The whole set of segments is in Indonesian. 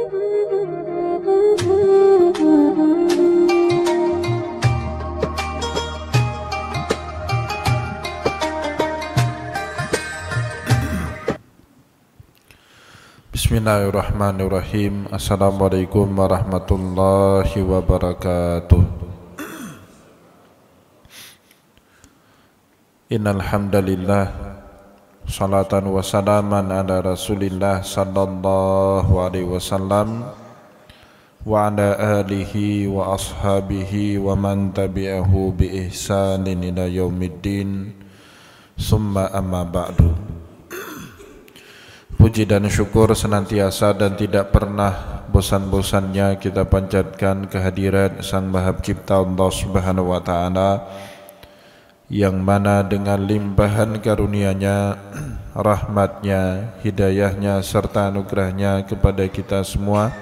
Bismillahirrahmanirrahim. Assalamualaikum warahmatullahi wabarakatuh. Innal hamdalillah, salatan wa salaman ala Rasulillah sallallahu alaihi wasallam wa ala alihi wa ashabihi wa man tabi'ahu bi ihsanin ila yaumiddin. Summa amma ba'du. Puji dan syukur senantiasa dan tidak pernah bosan-bosannya kita panjatkan kehadirat Sang Maha Pencipta Allah Subhanahu wa taala, yang mana dengan limpahan karunia-Nya, rahmat-Nya, hidayah-Nya serta anugerah-Nya kepada kita semua,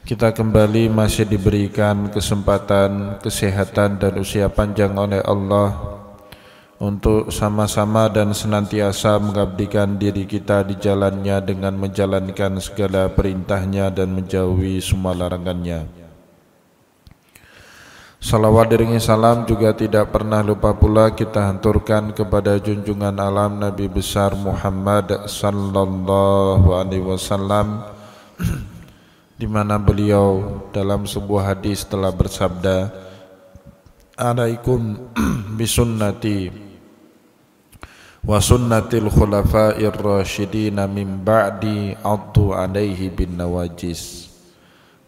kita kembali masih diberikan kesempatan, kesehatan dan usia panjang oleh Allah untuk sama-sama dan senantiasa mengabdikan diri kita di jalannya dengan menjalankan segala perintahnya dan menjauhi semua larangannya. Salawat dan salam juga tidak pernah lupa pula kita hanturkan kepada junjungan alam Nabi besar Muhammad sallallahu alaihi wasallam, di mana beliau dalam sebuah hadis telah bersabda, "Alaikum bisunnati wa sunnatil khulafa'ir rasyidin min ba'di addu 'alaihi bin nawajis."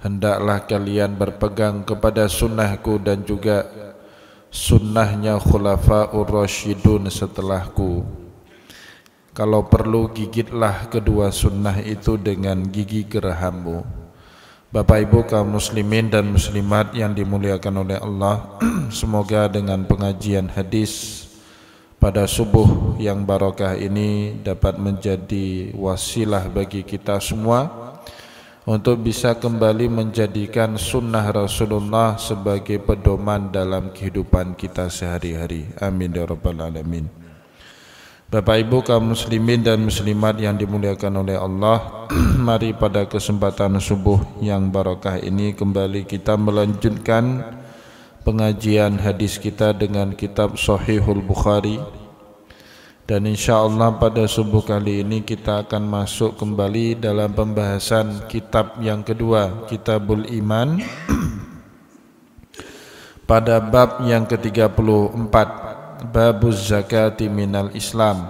Hendaklah kalian berpegang kepada sunnahku dan juga sunnahnya khulafa'ur rasyidun setelahku. Kalau perlu gigitlah kedua sunnah itu dengan gigi gerahammu. Bapak Ibu kaum muslimin dan muslimat yang dimuliakan oleh Allah, semoga dengan pengajian hadis pada subuh yang barokah ini dapat menjadi wasilah bagi kita semua untuk bisa kembali menjadikan sunnah Rasulullah sebagai pedoman dalam kehidupan kita sehari-hari. Amin ya rabbal alamin. Bapak Ibu kaum muslimin dan muslimat yang dimuliakan oleh Allah, mari pada kesempatan subuh yang barokah ini kembali kita melanjutkan pengajian hadis kita dengan kitab Sahihul Bukhari. Dan insyaallah pada subuh kali ini kita akan masuk kembali dalam pembahasan kitab yang kedua, Kitabul Iman, pada bab yang ke-34, Babuz Zakati Minal Islam.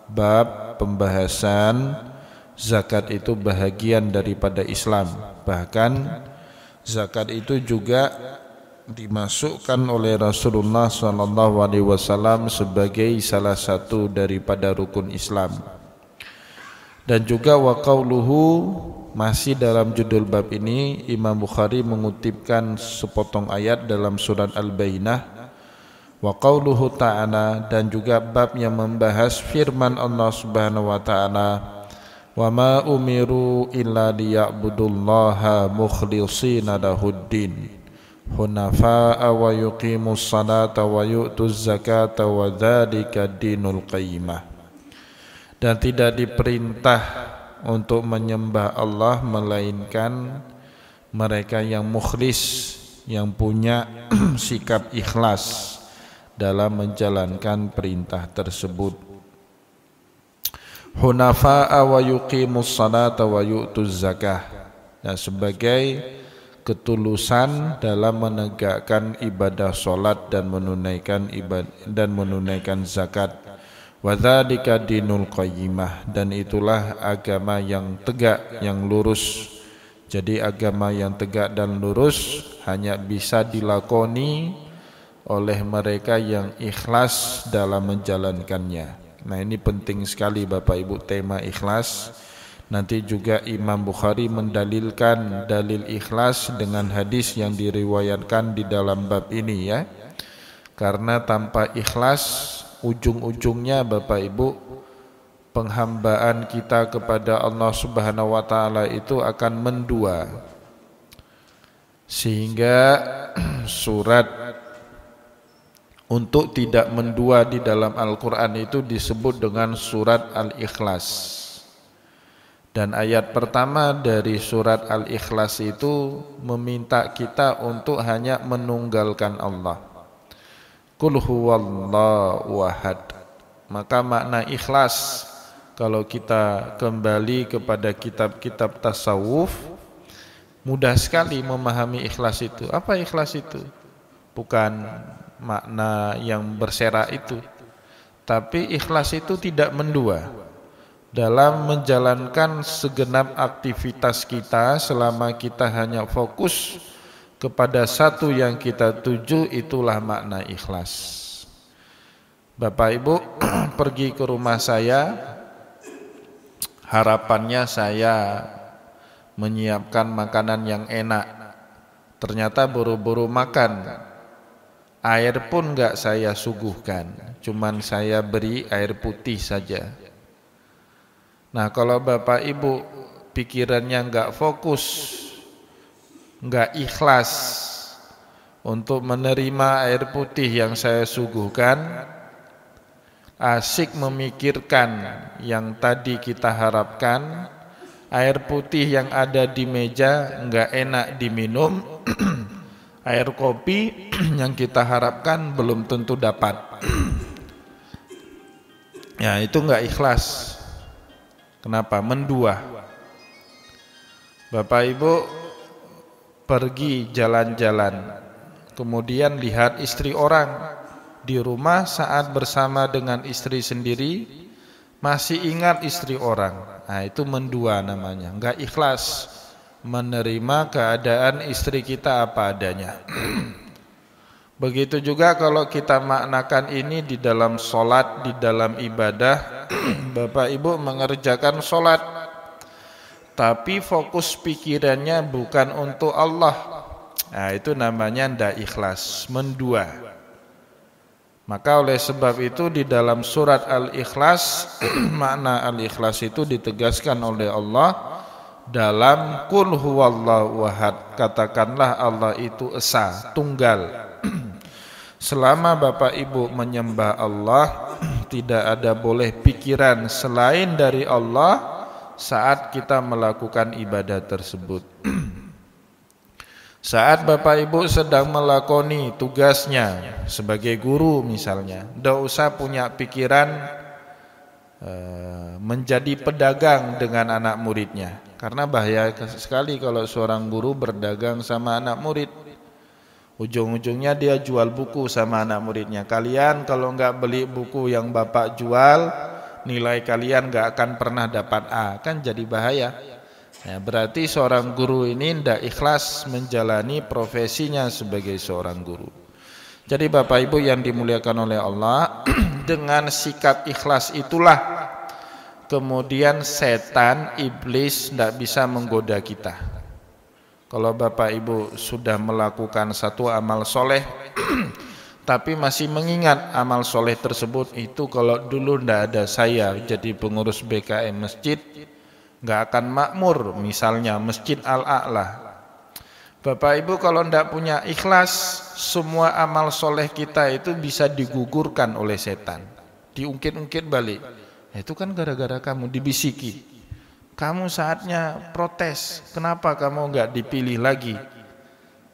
Bab pembahasan zakat itu bahagian daripada Islam. Bahkan zakat itu juga dimasukkan oleh Rasulullah SAW sebagai salah satu daripada rukun Islam. Dan juga wa qauluhu, masih dalam judul bab ini Imam Bukhari mengutipkan sepotong ayat dalam surat Al-Bayyinah, wa qauluhu ta'ala, dan juga bab yang membahas firman Allah Subhanahu wa taala, wa ma umiru illa liya'budullaha mukhlishina lahuddin hunafa'a wa yuqimus salata wa yu'tuz zakata wa dzalika dinul qayyimah. Dan tidak diperintah untuk menyembah Allah melainkan mereka yang mukhlis, yang punya sikap ikhlas dalam menjalankan perintah tersebut. Hunafa'a wa yuqimus salata wa yu'tuz zakah, dan sebagai ketulusan dalam menegakkan ibadah solat dan menunaikan zakat. Wa dzalika dinul qayyimah, dan itulah agama yang tegak, yang lurus. Jadi agama yang tegak dan lurus hanya bisa dilakoni oleh mereka yang ikhlas dalam menjalankannya. Nah, ini penting sekali Bapak Ibu, tema ikhlas. Nanti juga Imam Bukhari mendalilkan dalil ikhlas dengan hadis yang diriwayatkan di dalam bab ini ya. Karena tanpa ikhlas ujung-ujungnya Bapak Ibu, penghambaan kita kepada Allah Subhanahu wa taala itu akan mendua. Sehingga surat untuk tidak mendua di dalam Al-Quran itu disebut dengan surat Al-Ikhlas. Dan ayat pertama dari surat Al-Ikhlas itu meminta kita untuk hanya menunggalkan Allah. Qul huwallahu ahad. Maka makna ikhlas, kalau kita kembali kepada kitab-kitab tasawuf, mudah sekali memahami ikhlas itu. Apa ikhlas itu? Bukan makna yang berserak itu, tapi ikhlas itu tidak mendua dalam menjalankan segenap aktivitas kita. Selama kita hanya fokus kepada satu yang kita tuju, itulah makna ikhlas. Bapak Ibu pergi ke rumah saya, harapannya saya menyiapkan makanan yang enak. Ternyata buru-buru makan, air pun enggak saya suguhkan, cuman saya beri air putih saja. Nah, kalau Bapak Ibu pikirannya enggak fokus, enggak ikhlas untuk menerima air putih yang saya suguhkan, asik memikirkan yang tadi kita harapkan, air putih yang ada di meja enggak enak diminum, air kopi yang kita harapkan belum tentu dapat. Ya, itu enggak ikhlas. Kenapa? Mendua. Bapak Ibu pergi jalan-jalan, kemudian lihat istri orang di rumah saat bersama dengan istri sendiri, masih ingat istri orang. Nah, itu mendua namanya, enggak ikhlas menerima keadaan istri kita apa adanya. Begitu juga kalau kita maknakan ini di dalam sholat, di dalam ibadah. Bapak Ibu mengerjakan sholat, tapi fokus pikirannya bukan untuk Allah. Nah, itu namanya ndak ikhlas, mendua. Maka oleh sebab itu di dalam surat Al-Ikhlas, makna Al-Ikhlas itu ditegaskan oleh Allah dalam Qul huwallahu ahad. Katakanlah Allah itu esa, tunggal. Selama Bapak Ibu menyembah Allah, tidak ada boleh pikiran selain dari Allah saat kita melakukan ibadah tersebut. Saat Bapak Ibu sedang melakoni tugasnya sebagai guru misalnya, tidak usah punya pikiran menjadi pedagang dengan anak muridnya. Karena bahaya sekali kalau seorang guru berdagang sama anak murid. Ujung-ujungnya dia jual buku sama anak muridnya. Kalian kalau enggak beli buku yang Bapak jual, nilai kalian enggak akan pernah dapat A. Kan jadi bahaya. Ya, berarti seorang guru ini tidak ikhlas menjalani profesinya sebagai seorang guru. Jadi Bapak Ibu yang dimuliakan oleh Allah, dengan sikap ikhlas itulah kemudian setan, iblis tidak bisa menggoda kita. Kalau Bapak Ibu sudah melakukan satu amal soleh, tapi masih mengingat amal soleh tersebut, itu kalau dulu tidak ada saya jadi pengurus BKM masjid, nggak akan makmur, misalnya Masjid Al-A'la. Bapak Ibu kalau tidak punya ikhlas, semua amal soleh kita itu bisa digugurkan oleh setan, diungkit-ungkit balik. Itu kan gara-gara kamu dibisiki. Kamu saatnya protes, kenapa kamu enggak dipilih lagi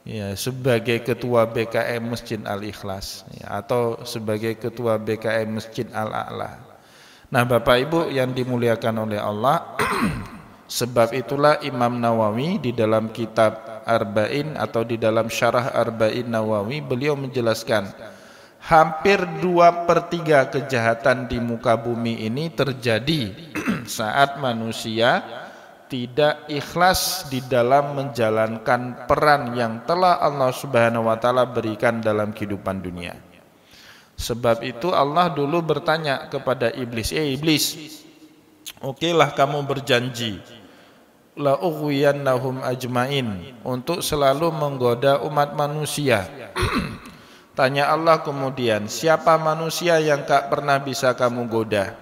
ya, sebagai ketua BKM Masjid Al-Ikhlas ya, atau sebagai ketua BKM Masjid Al-A'la. Nah Bapak Ibu yang dimuliakan oleh Allah, sebab itulah Imam Nawawi di dalam kitab Arba'in atau di dalam syarah Arba'in Nawawi, beliau menjelaskan hampir 2/3 kejahatan di muka bumi ini terjadi saat manusia tidak ikhlas di dalam menjalankan peran yang telah Allah Subhanahu wa taala berikan dalam kehidupan dunia. Sebab itu Allah dulu bertanya kepada iblis, iblis, okelah kamu berjanji la ughwiyannahum ajmain, untuk selalu menggoda umat manusia. Tanya Allah kemudian, siapa manusia yang tak pernah bisa kamu goda?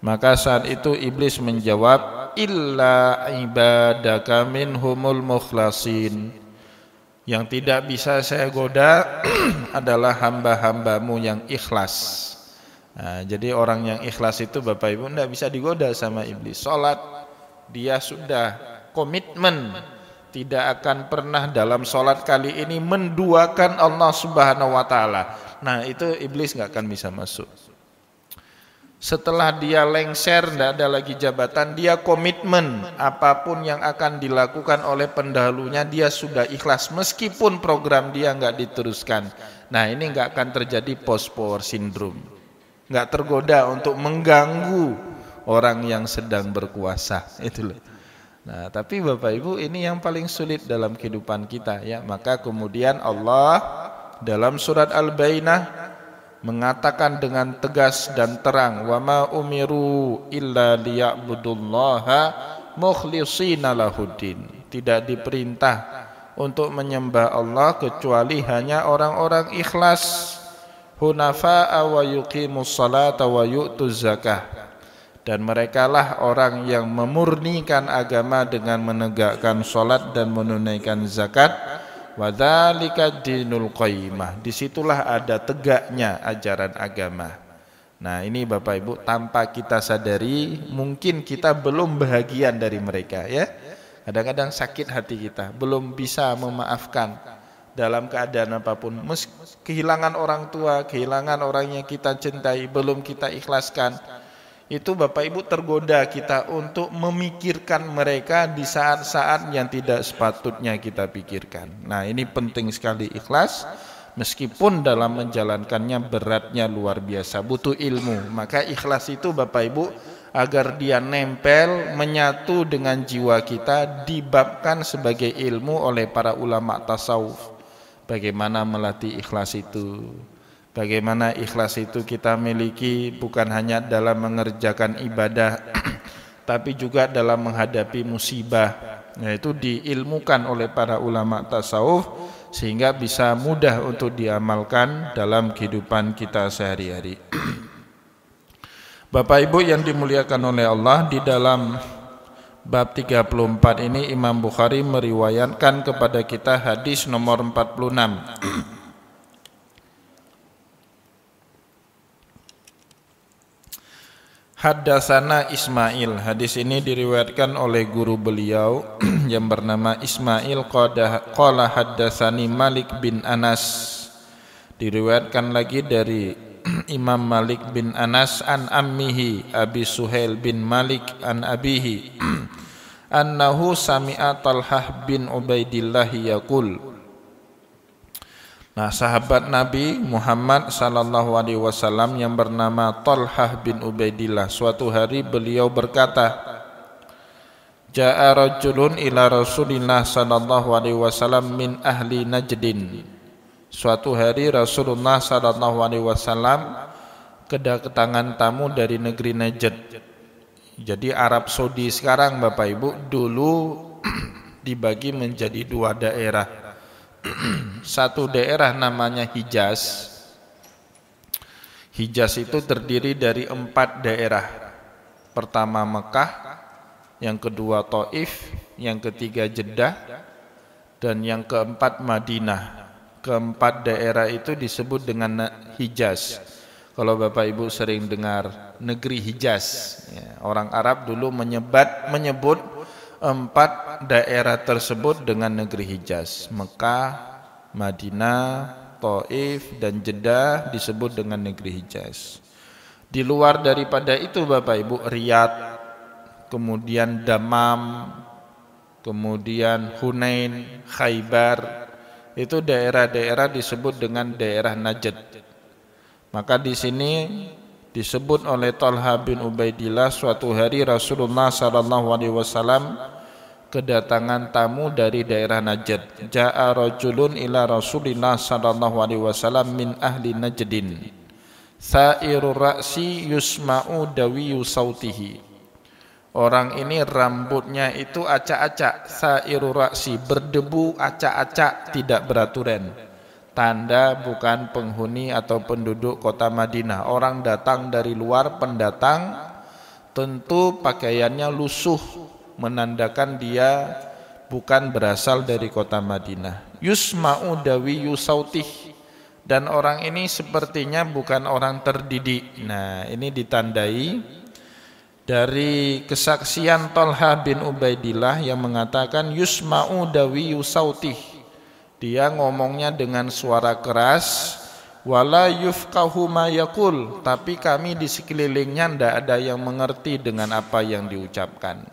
Maka saat itu iblis menjawab, illa ibadaka minhumul mukhlasin. Yang tidak bisa saya goda adalah hamba-hambamu yang ikhlas. Nah, jadi orang yang ikhlas itu Bapak Ibu tidak bisa digoda sama iblis. Salat dia sudah komitmen tidak akan pernah dalam sholat kali ini menduakan Allah Subhanahu wa taala. Nah, itu iblis nggak akan bisa masuk. Setelah dia lengser, tidak ada lagi jabatan, dia komitmen apapun yang akan dilakukan oleh pendahulunya dia sudah ikhlas meskipun program dia nggak diteruskan. Nah, ini nggak akan terjadi post power syndrome, nggak tergoda untuk mengganggu orang yang sedang berkuasa. Itu loh. Nah, tapi Bapak Ibu, ini yang paling sulit dalam kehidupan kita ya. Maka kemudian Allah dalam surat Al-Bainah mengatakan dengan tegas dan terang, wa ma umiru illa liya'budullaha mukhlishina lahuddin. Tidak diperintah untuk menyembah Allah kecuali hanya orang-orang ikhlas, hunafa'a wa yuqimus salata wa yu'tuz zakah. Dan merekalah orang yang memurnikan agama dengan menegakkan salat dan menunaikan zakat. Wadzalika dinul qayyimah. Disitulah ada tegaknya ajaran agama. Nah, ini Bapak Ibu, tanpa kita sadari mungkin kita belum bahagian dari mereka ya. Kadang-kadang sakit hati kita, belum bisa memaafkan dalam keadaan apapun. Kehilangan orang tua, kehilangan orang yang kita cintai, belum kita ikhlaskan. Itu Bapak Ibu tergoda kita untuk memikirkan mereka di saat-saat yang tidak sepatutnya kita pikirkan. Nah, ini penting sekali ikhlas, meskipun dalam menjalankannya beratnya luar biasa, butuh ilmu. Maka ikhlas itu Bapak Ibu agar dia nempel, menyatu dengan jiwa kita, dibabkan sebagai ilmu oleh para ulama tasawuf. Bagaimana melatih ikhlas itu? Bagaimana ikhlas itu kita miliki bukan hanya dalam mengerjakan ibadah tapi juga dalam menghadapi musibah. Yaitu diilmukan oleh para ulama tasawuf sehingga bisa mudah untuk diamalkan dalam kehidupan kita sehari-hari. Bapak Ibu yang dimuliakan oleh Allah, di dalam bab 34 ini Imam Bukhari meriwayatkan kepada kita hadis nomor 46. Haddatsana Ismail. Hadis ini diriwayatkan oleh guru beliau yang bernama Ismail qala haddatsani Malik bin Anas. Diriwayatkan lagi dari Imam Malik bin Anas an ammihi Abi Suhail bin Malik an abihi annahu sami'a Talhah bin Ubaidillah yaqul. Nah, sahabat Nabi Muhammad sallallahu alaihi wasallam yang bernama Talhah bin Ubaidillah, suatu hari beliau berkata, Ja'a rajulun ila Rasulillah sallallahu alaihi wasallam min ahli Najdin. Suatu hari Rasulullah sallallahu alaihi wasallam kedatangan tamu dari negeri Najd. Jadi Arab Saudi sekarang Bapak Ibu dulu dibagi menjadi dua daerah. Satu daerah namanya Hijaz. Hijaz itu terdiri dari 4 daerah. Pertama Mekah, yang kedua Taif, yang ketiga Jeddah, dan yang keempat Madinah. Keempat daerah itu disebut dengan Hijaz. Kalau Bapak Ibu sering dengar negeri Hijaz, ya, orang Arab dulu menyebut 4 daerah tersebut dengan negeri Hijaz. Mekah, Madinah, Taif, dan Jeddah disebut dengan negeri Hijaz. Di luar daripada itu Bapak Ibu, Riyadh, kemudian Damam, kemudian Hunain, Khaybar, itu daerah-daerah disebut dengan daerah Najd. Maka di sini disebut oleh Talha bin Ubaidillah, suatu hari Rasulullah sallallahu alaihi wasallam kedatangan tamu dari daerah Najd. Ja'a rajulun ila Rasulillah sallallahu alaihi wasallam min ahli Najdin. Sa'iru ra'si yusma'u dawiyu sautihi. Orang ini rambutnya itu acak-acak, sa'iru ra'si, berdebu acak-acak, tidak beraturan. Tanda bukan penghuni atau penduduk kota Madinah. Orang datang dari luar, pendatang, tentu pakaiannya lusuh, menandakan dia bukan berasal dari kota Madinah. Yusma'u dawiyu sautih, dan orang ini sepertinya bukan orang terdidik. Nah, ini ditandai Dari kesaksian Talha bin Ubaidillah yang mengatakan yusma'u dawiyu sautih, dia ngomongnya dengan suara keras, wala yufqahu ma yaqul, tapi kami di sekelilingnya tidak ada yang mengerti dengan apa yang diucapkan.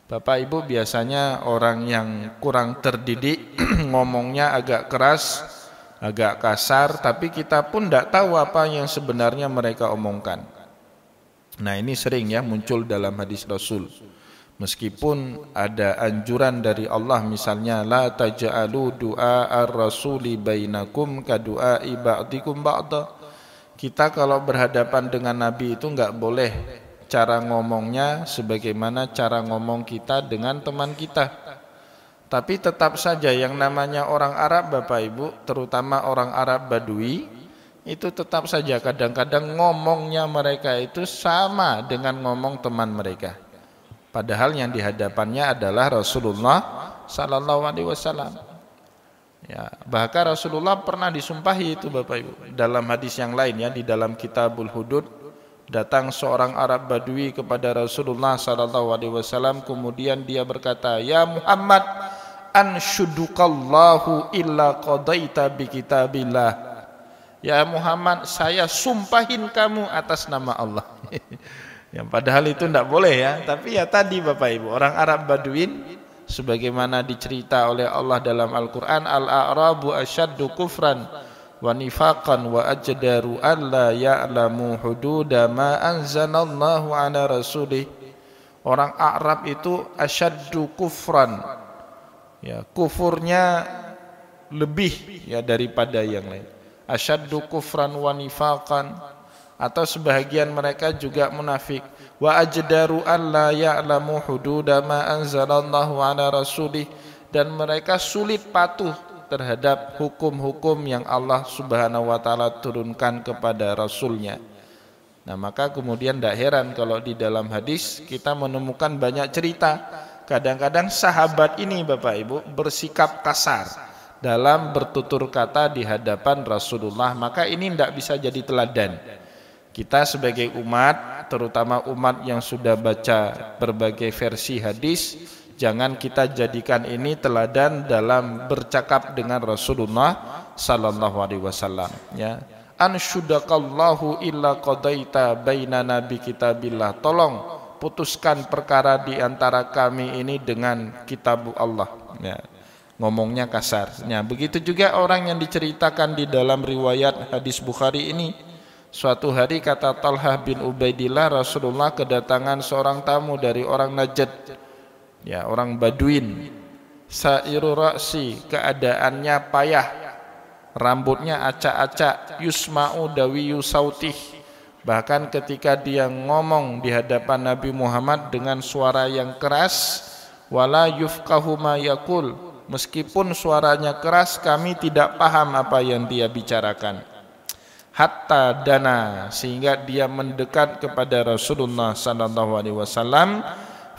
Bapak Ibu, biasanya orang yang kurang terdidik ngomongnya agak keras, agak kasar, tapi kita pun tidak tahu apa yang sebenarnya mereka omongkan. Nah, ini sering ya muncul dalam hadis Rasul. Meskipun ada anjuran dari Allah, misalnya la taj'alu du'a ar-rasuli bainakum ka du'ai ba'dikum ba'da. Kita kalau berhadapan dengan Nabi itu enggak boleh cara ngomongnya sebagaimana cara ngomong kita dengan teman kita. Tapi tetap saja yang namanya orang Arab, Bapak Ibu, terutama orang Arab Badui, itu tetap saja kadang-kadang ngomongnya mereka itu sama dengan ngomong teman mereka. Padahal yang dihadapannya adalah Rasulullah sallallahu alaihi wasallam. Ya, bahkan Rasulullah pernah disumpahi itu Bapak Ibu. Dalam hadis yang lain ya, di dalam Kitabul Hudud, datang seorang Arab Badui kepada Rasulullah sallallahu alaihi wasallam, kemudian dia berkata, "Ya Muhammad, anshudukallahu illa qadaita bi kitabillah." Ya Muhammad, saya sumpahin kamu atas nama Allah. Yang padahal itu tidak boleh ya. Tapi ya tadi Bapak Ibu, orang Arab Baduin, sebagaimana dicerita oleh Allah dalam Al-Quran, Al-A'rabu asyaddu kufran wa nifaqan wa ajdaru an la ya'lamu hududa ma anzalallahu ala rasulih. Orang Arab itu asyaddu kufran, ya, kufurnya lebih ya daripada yang lain. Asyaddu kufran wa nifaqan, atau sebahagian mereka juga munafik. Wa ajdaru an la ya'lamu hududa ma anzalallahu ala rasulih, dan mereka sulit patuh terhadap hukum-hukum yang Allah Subhanahu wa taala turunkan kepada rasulnya. Nah, maka kemudian tidak heran kalau di dalam hadis kita menemukan banyak cerita. Kadang-kadang sahabat ini Bapak Ibu bersikap kasar dalam bertutur kata di hadapan Rasulullah, maka ini tidak bisa jadi teladan. Kita sebagai umat, terutama umat yang sudah baca berbagai versi hadis, jangan kita jadikan ini teladan dalam bercakap dengan Rasulullah sallallahu alaihi wasallam, ya. Anshudakallahu illa qadaita bainana bi kitabillah. Tolong putuskan perkara di antara kami ini dengan kitab Allah, ya. Ngomongnya kasar. Nah, begitu juga orang yang diceritakan di dalam riwayat hadis Bukhari ini. Suatu hari kata Talha bin Ubaidillah, Rasulullah kedatangan seorang tamu dari orang Najd, ya, orang Baduin. Sairu ra'si, keadaannya payah, rambutnya acak-acak, yusma'u dawiyu sautih. Bahkan ketika dia ngomong di hadapan Nabi Muhammad dengan suara yang keras, wala yufqahu ma yaqul, meskipun suaranya keras kami tidak paham apa yang dia bicarakan. Hatta dana, sehingga dia mendekat kepada Rasulullah sallallahu alaihi wasallam,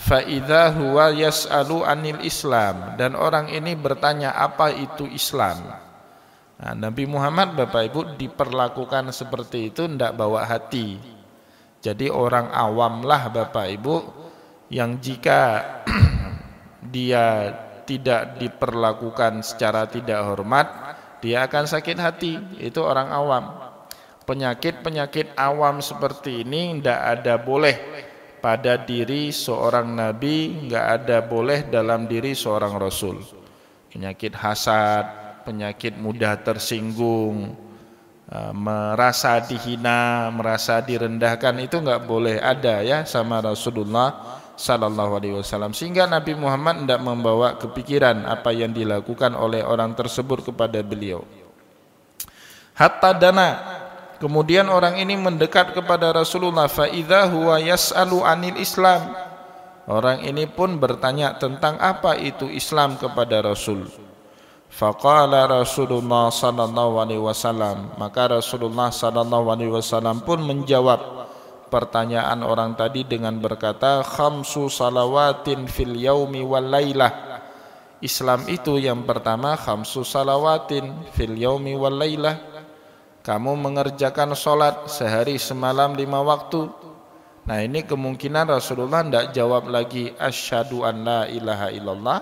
fa idza huwa yas'alu anil Islam, dan orang ini bertanya apa itu Islam. Nah, Nabi Muhammad Bapak Ibu diperlakukan seperti itu tidak bawa hati. Jadi orang awam lah Bapak Ibu yang jika dia tidak diperlakukan secara tidak hormat, dia akan sakit hati. Itu orang awam. Penyakit-penyakit awam seperti ini tidak ada boleh pada diri seorang nabi, tidak ada boleh dalam diri seorang rasul. Penyakit hasad, penyakit mudah tersinggung, merasa dihina, merasa direndahkan, itu enggak boleh ada ya sama Rasulullah sallallahu alaihi wasallam. Sehingga Nabi Muhammad tidak membawa kepikiran apa yang dilakukan oleh orang tersebut kepada beliau. Hatta dana, kemudian orang ini mendekat kepada Rasulullah, fa idza huwa yas'alu anil Islam. Orang ini pun bertanya tentang apa itu Islam kepada Rasul. Faqala Rasulullah sallallahu alaihi wasallam, maka Rasulullah sallallahu alaihi wasallam pun menjawab pertanyaan orang tadi dengan berkata, khamsu salawatin fil yaumi wal lailah. Islam itu yang pertama khamsu salawatin fil yaumi wal lailah, kamu mengerjakan sholat sehari semalam 5 waktu. Nah, ini kemungkinan Rasulullah tidak jawab lagi asyhadu an la ilaha illallah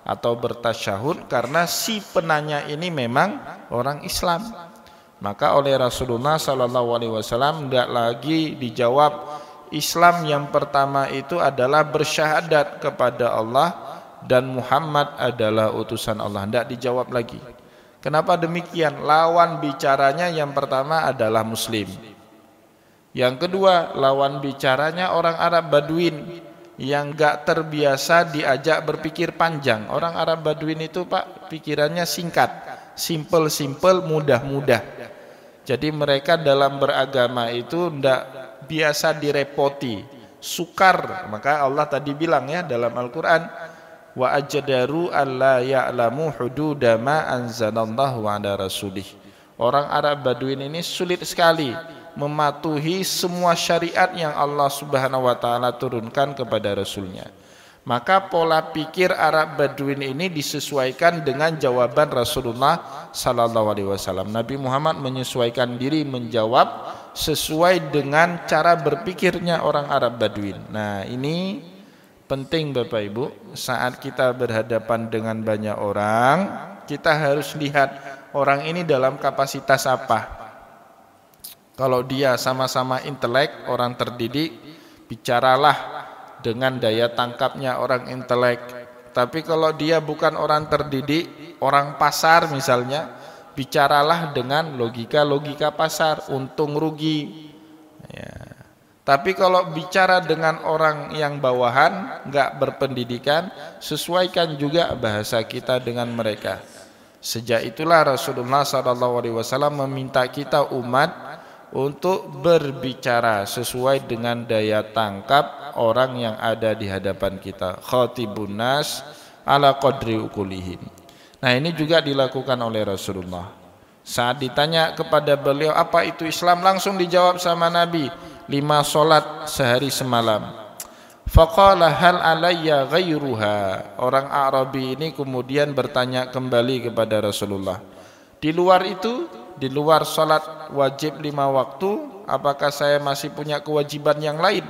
atau bertasyahud karena si penanya ini memang orang Islam. Maka oleh Rasulullah SAW tidak lagi dijawab. Islam yang pertama itu adalah bersyahadat kepada Allah dan Muhammad adalah utusan Allah. Tidak dijawab lagi. Kenapa demikian? Lawan bicaranya yang pertama adalah Muslim. Yang kedua, lawan bicaranya orang Arab Baduin yang gak terbiasa diajak berpikir panjang. Orang Arab Baduin itu Pak, pikirannya singkat, simple, mudah. Jadi mereka dalam beragama itu tidak biasa direpoti, sukar. Maka Allah tadi bilang ya dalam Al-Quran, wa ajdaru alla ya'lamu hududa ma anzalallahu ala rasulih. Orang Arab Baduin ini sulit sekali mematuhi semua syariat yang Allah Subhanahu wa taala turunkan kepada Rasulnya. Maka pola pikir Arab Baduin ini disesuaikan dengan jawaban Rasulullah sallallahu alaihi wasallam. Nabi Muhammad menyesuaikan diri menjawab sesuai dengan cara berpikirnya orang Arab Baduin. Nah, ini penting Bapak Ibu, saat kita berhadapan dengan banyak orang, kita harus lihat orang ini dalam kapasitas apa. Kalau dia sama-sama intelek, orang terdidik, bicaralah dengan daya tangkapnya orang intelek. Tapi kalau dia bukan orang terdidik, orang pasar misalnya, bicaralah dengan logika pasar, untung rugi. Ya. Tapi kalau bicara dengan orang yang bawahan, enggak berpendidikan, sesuaikan juga bahasa kita dengan mereka. Sejak itulah Rasulullah SAW meminta kita umat untuk berbicara sesuai dengan daya tangkap orang yang ada di hadapan kita. Khatibun nas ala qadri ukulihim. Nah, ini juga dilakukan oleh Rasulullah. Saat ditanya kepada beliau apa itu Islam, langsung dijawab sama Nabi, 5 sholat sehari semalam. Faqala hal alayya ghairuha. Orang Arabi ini kemudian bertanya kembali kepada Rasulullah, di luar itu, di luar salat wajib 5 waktu, apakah saya masih punya kewajiban yang lain?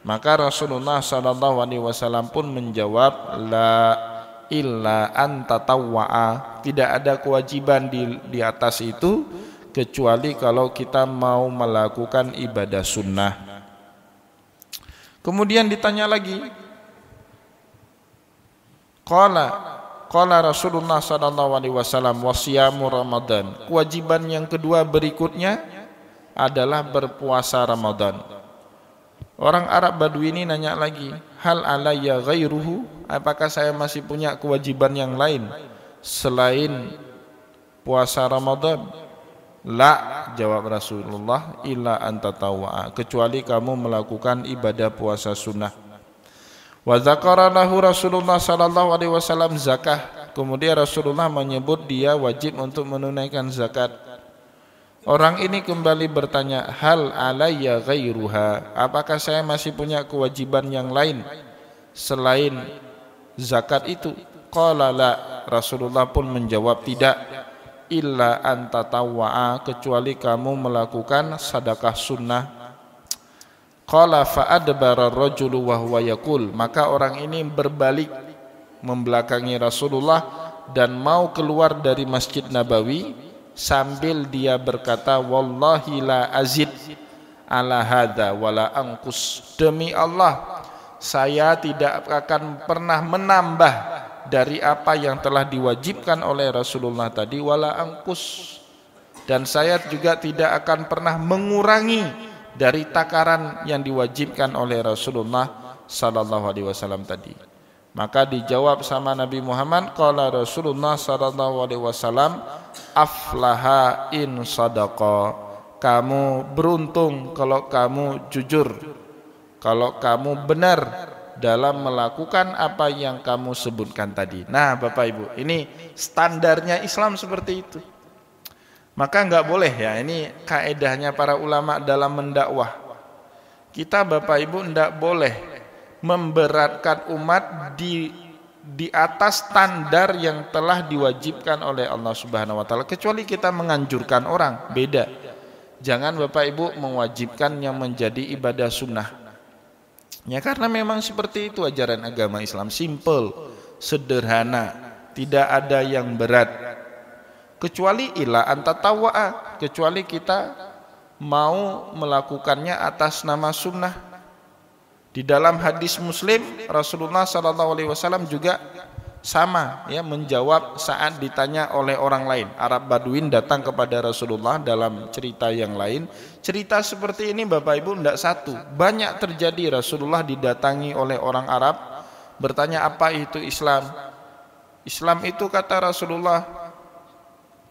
Maka Rasulullah SAW pun menjawab, la illa anta tawwa'a. Tidak ada kewajiban di atas itu kecuali kalau kita mau melakukan ibadah sunnah. Kemudian ditanya lagi, Qala Rasulullah SAW wasiyamu Ramadan. Kewajiban yang kedua berikutnya adalah berpuasa Ramadan. Orang Arab Badui ini nanya lagi, hal alayya ghairuhu? Apakah saya masih punya kewajiban yang lain selain puasa Ramadan? La, jawab Rasulullah, illa anta tawwa'a, kecuali kamu melakukan ibadah puasa sunnah. Wa dzakara lahu Rasulullah sallallahu alaihi wasallam zakah. Kemudian Rasulullah menyebut dia wajib untuk menunaikan zakat. Orang ini kembali bertanya, hal alayya ghairuha? Apakah saya masih punya kewajiban yang lain selain zakat itu? Qala la. Rasulullah pun menjawab tidak, illa anta tawwa'a, kecuali kamu melakukan sedekah sunnah. Qala fa'adbara ar-rajulu wa huwa yaqul. Maka orang ini berbalik membelakangi Rasulullah dan mau keluar dari Masjid Nabawi sambil dia berkata, wallahi la azid ala hadza wala anqus. Demi Allah, saya tidak akan pernah menambah dari apa yang telah diwajibkan oleh Rasulullah tadi, wala anqus, dan saya juga tidak akan pernah mengurangi dari takaran yang diwajibkan oleh Rasulullah sallallahu alaihi wasallam tadi. Maka dijawab sama Nabi Muhammad, qala Rasulullah sallallahu alaihi wasallam, aflaha in sadaqa. Kamu beruntung kalau kamu jujur, kalau kamu benar dalam melakukan apa yang kamu sebutkan tadi. Nah, Bapak Ibu, ini standarnya Islam seperti itu. Maka enggak boleh ya, ini kaedahnya para ulama dalam mendakwah. Kita Bapak Ibu enggak boleh memberatkan umat di atas standar yang telah diwajibkan oleh Allah Subhanahu wa taala, kecuali kita menganjurkan orang, beda. Jangan Bapak Ibu mewajibkan yang menjadi ibadah sunnah. Ya karena memang seperti itu ajaran agama Islam, simple, sederhana, tidak ada yang berat. Kecuali ila antatawwa'a, kecuali kita mau melakukannya atas nama sunnah. Di dalam hadis Muslim, Rasulullah SAW juga sama ya menjawab saat ditanya oleh orang lain. Arab Baduin datang kepada Rasulullah dalam cerita yang lain. Cerita seperti ini Bapak Ibu tidak satu, banyak terjadi. Rasulullah didatangi oleh orang Arab bertanya, apa itu Islam? Islam itu kata Rasulullah,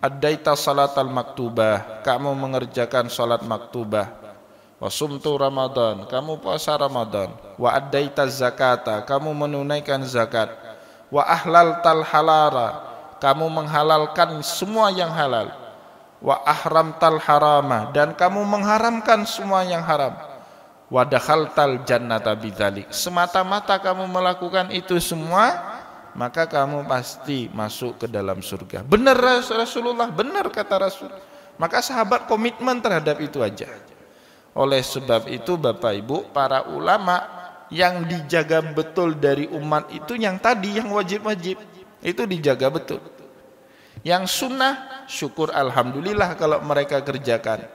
addaita salatal maktubah, kamu mengerjakan salat maktubah. Wa sumtu Ramadan, kamu puasa Ramadan. Wa addaita zakata, kamu menunaikan zakat. Wa ahlaltal halara, kamu menghalalkan semua yang halal. Wa ahramtal harama, dan kamu mengharamkan semua yang haram. Wa dakhaltal jannata bidzalik, semata-mata kamu melakukan itu semua, maka kamu pasti masuk ke dalam surga. Benar Rasulullah, benar kata Rasul. Maka sahabat komitmen terhadap itu aja. Oleh sebab itu Bapak Ibu, para ulama yang dijaga betul dari umat itu yang tadi, yang wajib-wajib itu dijaga betul. Yang sunnah, syukur alhamdulillah kalau mereka kerjakan.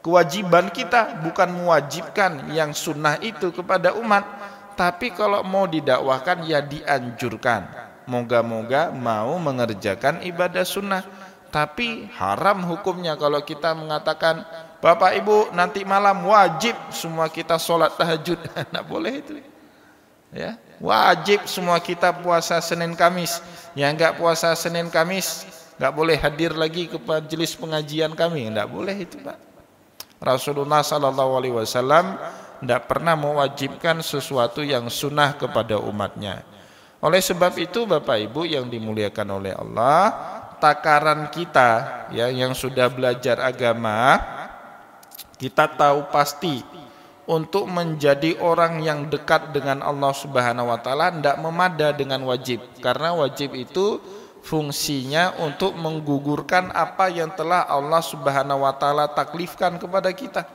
Kewajiban kita bukan mewajibkan yang sunnah itu kepada umat, tapi kalau mau didakwahkan ya dianjurkan. Moga-moga mau mengerjakan ibadah sunnah. Tapi haram hukumnya kalau kita mengatakan, Bapak Ibu nanti malam wajib semua kita sholat tahajud. Tidak boleh itu ya. Wajib semua kita puasa Senin Kamis. Yang enggak puasa Senin Kamis enggak boleh hadir lagi ke majelis pengajian kami. Tidak boleh itu Pak. Rasulullah SAW tidak pernah mewajibkan sesuatu yang sunnah kepada umatnya. Oleh sebab itu Bapak Ibu yang dimuliakan oleh Allah, takaran kita ya yang sudah belajar agama, kita tahu pasti untuk menjadi orang yang dekat dengan Allah Subhanahu wa taala tidak memada dengan wajib, karena wajib itu fungsinya untuk menggugurkan apa yang telah Allah Subhanahu wa taala taklifkan kepada kita.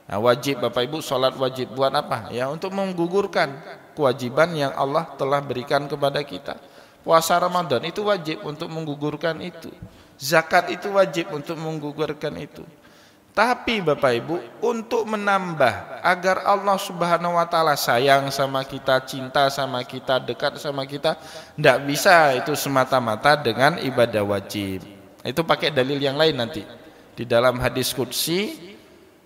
Nah, wajib Bapak Ibu, salat wajib buat apa? Ya untuk menggugurkan kewajiban yang Allah telah berikan kepada kita. Puasa Ramadan itu wajib untuk menggugurkan itu. Zakat itu wajib untuk menggugurkan itu. Tapi Bapak Ibu, untuk menambah agar Allah Subhanahu wa taala sayang sama kita, cinta sama kita, dekat sama kita, tidak bisa itu semata-mata dengan ibadah wajib. Itu pakai dalil yang lain nanti. Di dalam hadis qudsi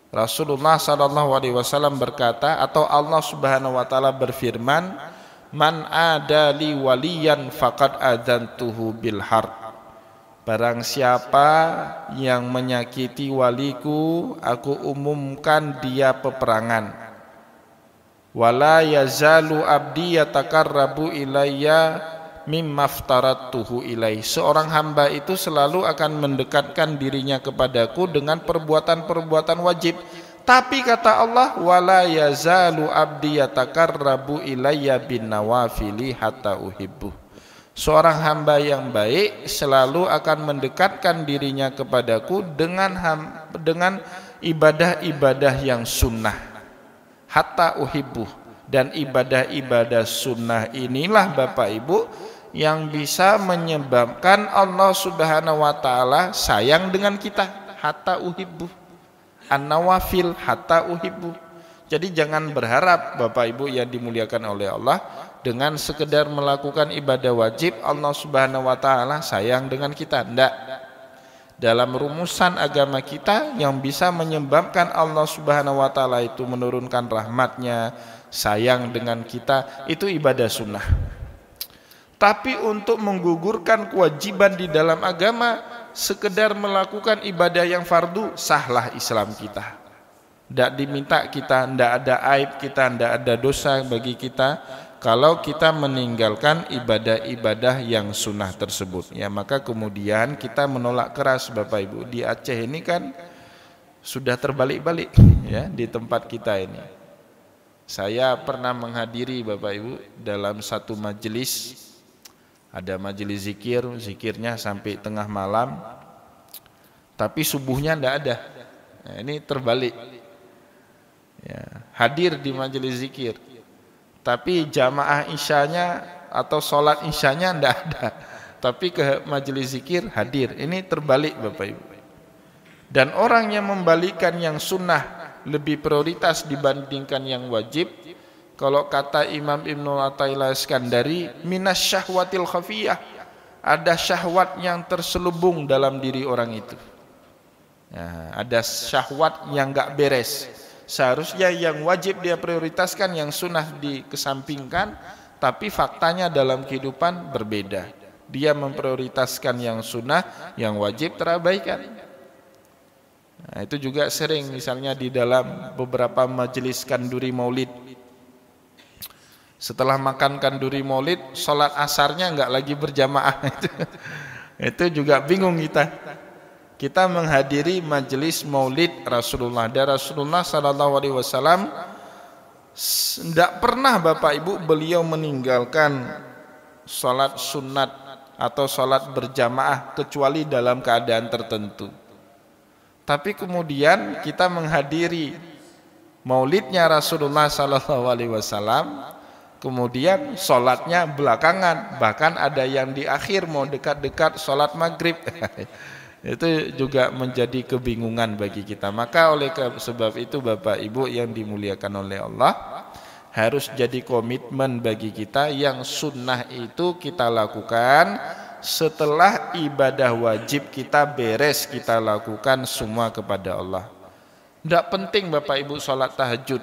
Rasulullah SAW berkata, atau Allah Subhanahu wa taala berfirman, man adali waliyan faqad adzantuhu bil harb. Barang siapa yang menyakiti waliku, aku umumkan dia peperangan. Wala yazalu abdi yatakarrabu ilayya mimma aftaratuhu ilaih. Seorang hamba itu selalu akan mendekatkan dirinya kepadaku dengan perbuatan-perbuatan wajib. Tapi kata Allah, wala yazalu abdi yatakarrabu ilayya bin nawafili hatta uhibbuh. Seorang hamba yang baik selalu akan mendekatkan dirinya kepadaku dengan ibadah-ibadah yang sunnah hatta uhibbuh. Dan ibadah-ibadah sunnah inilah Bapak Ibu yang bisa menyebabkan Allah Subhanahu wa taala sayang dengan kita, hatta uhibbuh. An-nawafil hatta uhibbuh. Jadi jangan berharap Bapak Ibu yang dimuliakan oleh Allah, dengan sekedar melakukan ibadah wajib Allah Subhanahu wa taala sayang dengan kita. Tidak. Dalam rumusan agama kita yang bisa menyebabkan Allah Subhanahu wa taala itu menurunkan rahmatnya, sayang dengan kita, itu ibadah sunnah. Tapi untuk menggugurkan kewajiban di dalam agama, sekedar melakukan ibadah yang fardu, sahlah Islam kita. Tidak diminta kita, tidak ada aib kita, tidak ada dosa bagi kita kalau kita meninggalkan ibadah-ibadah yang sunnah tersebut. Ya, maka kemudian kita menolak keras Bapak Ibu. Di Aceh ini kan sudah terbalik-balik ya di tempat kita ini. Saya pernah menghadiri Bapak Ibu dalam satu majelis, ada majelis zikir, zikirnya sampai tengah malam, tapi subuhnya tidak ada. Nah, ini terbalik. Ya, hadir di majelis zikir, tapi jamaah isyanya atau sholat isyanya tidak ada, tapi ke majelis zikir hadir. Ini terbalik Bapak Ibu. Dan orang yang membalikan yang sunnah lebih prioritas dibandingkan yang wajib, kalau kata Imam Ibnu Athaillah Iskandari, minas syahwatil khafiyah, ada syahwat yang terselubung dalam diri orang itu. Ya, ada syahwat yang enggak beres. Seharusnya yang wajib dia prioritaskan, yang sunnah dikesampingkan, tapi faktanya dalam kehidupan berbeda. Dia memprioritaskan yang sunnah, yang wajib terabaikan. Nah, itu juga sering misalnya di dalam beberapa majelis kanduri maulid. Setelah makan kanduri maulid, sholat asarnya enggak lagi berjamaah. Itu juga bingung kita. Kita menghadiri majelis maulid Rasulullah. Dan Rasulullah SAW tidak pernah Bapak Ibu beliau meninggalkan sholat sunat atau sholat berjamaah kecuali dalam keadaan tertentu. Tapi kemudian kita menghadiri maulidnya Rasulullah SAW, kemudian sholatnya belakangan, bahkan ada yang di akhir mau dekat-dekat sholat maghrib. Itu juga menjadi kebingungan bagi kita. Maka oleh sebab itu Bapak Ibu yang dimuliakan oleh Allah, harus jadi komitmen bagi kita yang sunnah itu kita lakukan setelah ibadah wajib kita beres, kita lakukan semua kepada Allah. Tidak penting Bapak Ibu sholat tahajud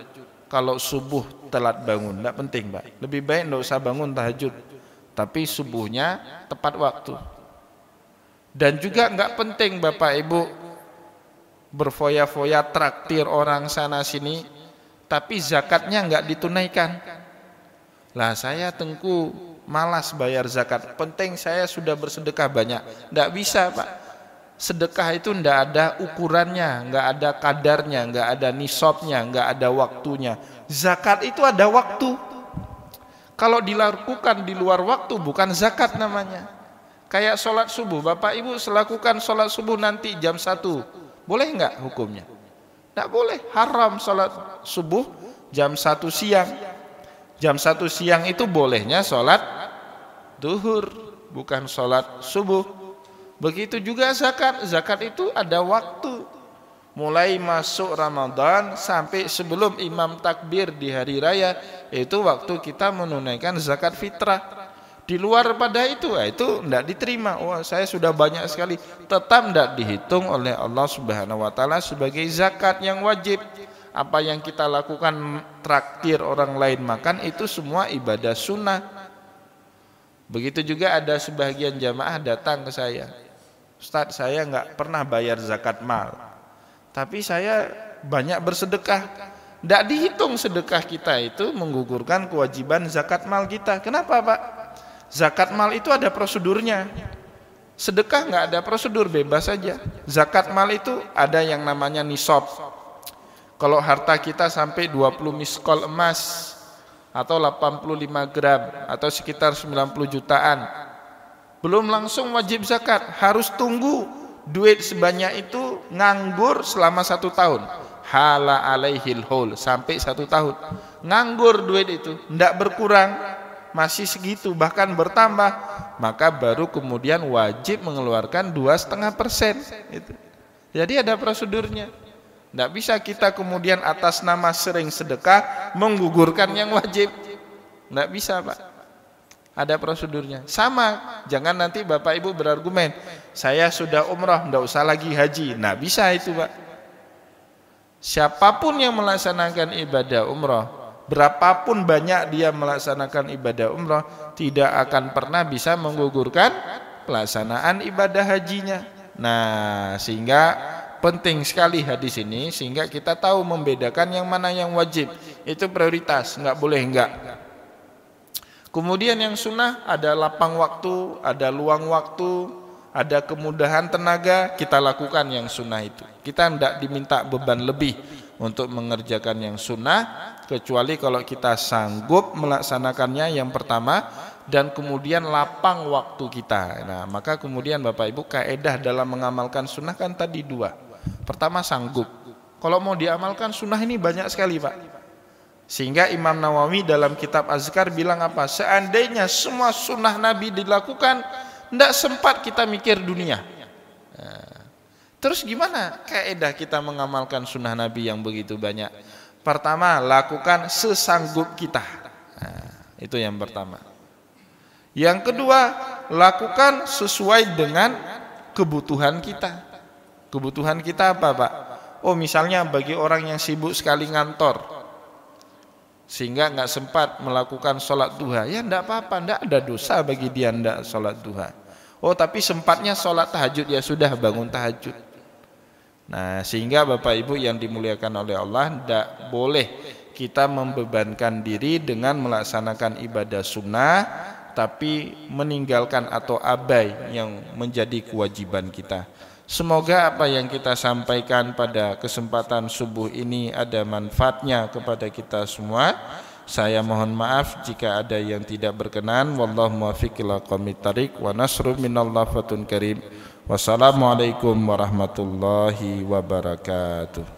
kalau subuh telat bangun, tidak penting Pak. Lebih baik tidak usah bangun tahajud, tapi subuhnya tepat waktu. Dan juga enggak penting Bapak Ibu berfoya-foya traktir orang sana sini, tapi zakatnya enggak ditunaikan. Lah saya Tengku malas bayar zakat, penting saya sudah bersedekah banyak. Enggak bisa Pak. Sedekah itu enggak ada ukurannya, enggak ada kadarnya, enggak ada nisabnya, enggak ada waktunya. Zakat itu ada waktu. Kalau dilakukan di luar waktu bukan zakat namanya. Kayak sholat subuh, Bapak Ibu selakukan sholat subuh nanti jam 1, boleh enggak hukumnya? Enggak boleh, haram sholat subuh jam 1 siang. Jam 1 siang itu bolehnya sholat duhur, bukan sholat subuh. Begitu juga zakat, zakat itu ada waktu. Mulai masuk Ramadan sampai sebelum imam takbir di hari raya, itu waktu kita menunaikan zakat fitrah. Di luar pada itu tidak diterima. Wah, saya sudah banyak sekali. Tetap tidak dihitung oleh Allah Subhanahu Wa Taala sebagai zakat yang wajib. Apa yang kita lakukan traktir orang lain makan itu semua ibadah sunnah. Begitu juga ada sebagian jamaah datang ke saya, Ustadz, saya nggak pernah bayar zakat mal, tapi saya banyak bersedekah. Tidak dihitung sedekah kita itu menggugurkan kewajiban zakat mal kita. Kenapa Pak? Zakat mal itu ada prosedurnya. Sedekah nggak ada prosedur, bebas saja. Zakat mal itu ada yang namanya nisab. Kalau harta kita sampai 20 miskol emas atau 85 gram atau sekitar 90 jutaan, belum langsung wajib zakat. Harus tunggu duit sebanyak itu nganggur selama 1 tahun. Hala alaihil haul, sampai 1 tahun nganggur duit itu, tidak berkurang, masih segitu, bahkan bertambah, maka baru kemudian wajib mengeluarkan 2,5%. Jadi ada prosedurnya. Tidak bisa kita kemudian atas nama sering sedekah menggugurkan yang wajib. Tidak bisa Pak. Ada prosedurnya. Sama, jangan nanti Bapak Ibu berargumen, saya sudah umrah, tidak usah lagi haji. Nah bisa itu Pak. Siapapun yang melaksanakan ibadah umrah, berapapun banyak dia melaksanakan ibadah umrah, tidak akan pernah bisa menggugurkan pelaksanaan ibadah hajinya. Nah, sehingga penting sekali hadis ini, sehingga kita tahu membedakan yang mana yang wajib. Itu prioritas, enggak boleh enggak. Kemudian yang sunnah ada lapang waktu, ada luang waktu, ada kemudahan tenaga, kita lakukan yang sunnah itu. Kita tidak diminta beban lebih untuk mengerjakan yang sunnah, kecuali kalau kita sanggup melaksanakannya yang pertama, dan kemudian lapang waktu kita. Nah, maka kemudian Bapak Ibu, kaedah dalam mengamalkan sunnah kan tadi 2. Pertama sanggup. Kalau mau diamalkan sunnah ini banyak sekali, Pak. Sehingga Imam Nawawi dalam kitab Azkar bilang apa? Seandainya semua sunnah Nabi dilakukan, tidak sempat kita mikir dunia. Terus gimana kaidah kita mengamalkan sunnah Nabi yang begitu banyak? Pertama, lakukan sesanggup kita. Itu yang pertama. Yang kedua, lakukan sesuai dengan kebutuhan kita. Kebutuhan kita apa, Pak? Oh, misalnya bagi orang yang sibuk sekali ngantor, sehingga nggak sempat melakukan sholat duha, ya enggak apa-apa, enggak ada dosa bagi dia enggak sholat duha. Oh, tapi sempatnya sholat tahajud, ya sudah bangun tahajud. Nah, sehingga Bapak Ibu yang dimuliakan oleh Allah, enggak boleh kita membebankan diri dengan melaksanakan ibadah sunnah, tapi meninggalkan atau abai yang menjadi kewajiban kita. Semoga apa yang kita sampaikan pada kesempatan subuh ini ada manfaatnya kepada kita semua. Saya mohon maaf jika ada yang tidak berkenan. Wallahu muwaffiq ila aqwamit thariq wa nasru minallah fatun karim. Wassalamualaikum warahmatullahi wabarakatuh.